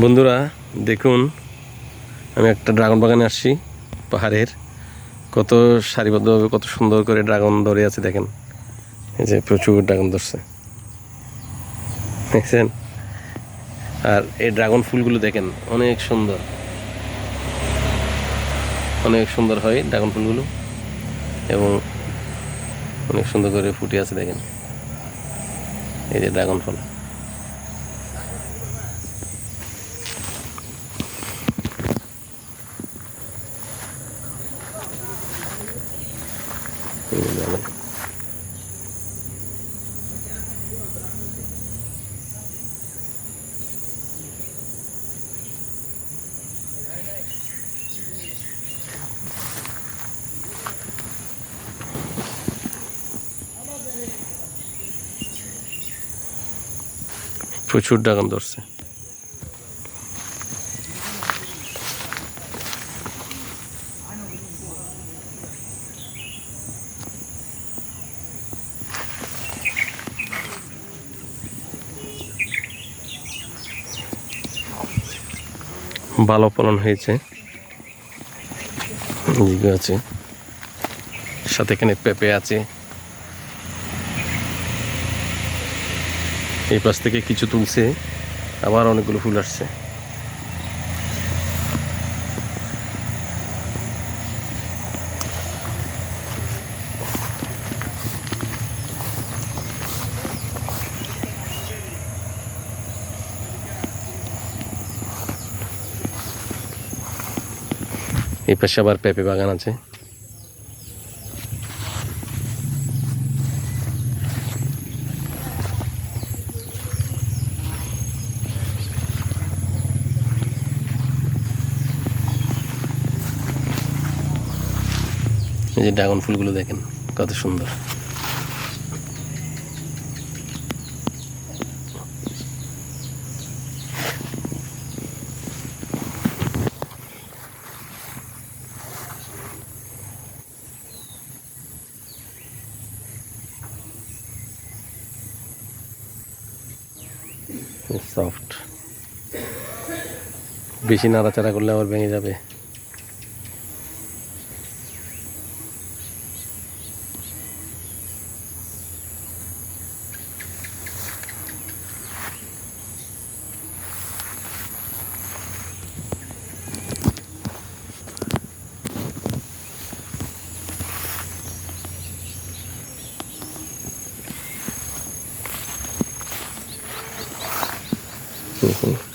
বন্ধুরা দেখুন, আমি একটা ড্রাগন বাগানে আসছি। পাহাড়ের কত সারিবদ্ধভাবে কত সুন্দর করে ড্রাগন ধরে আছে দেখেন। এই যে প্রচুর ড্রাগন ধরছে, দেখছেন? আর এই ড্রাগন ফুলগুলো দেখেন, অনেক সুন্দর, অনেক সুন্দর হয় ড্রাগন ফুলগুলো এবং অনেক সুন্দর করে ফুটে আছে দেখেন। এই যে ড্রাগন ফল, প্রচুর ড্রাগন ধরছে। ভালো ফলন হয়েছে, আছে সাথে এখানে পেঁপে আছে। এই পাশ থেকে কিছু তুলছে, আবার অনেকগুলো ফুল আসছে। এই পাশে আবার পেঁপে বাগান আছে। এই যে ড্রাগন ফুলগুলো দেখেন কত সুন্দর। সফট, বেশি নাড়াচাড়া করলে আবার ভেঙে যাবে। হুম।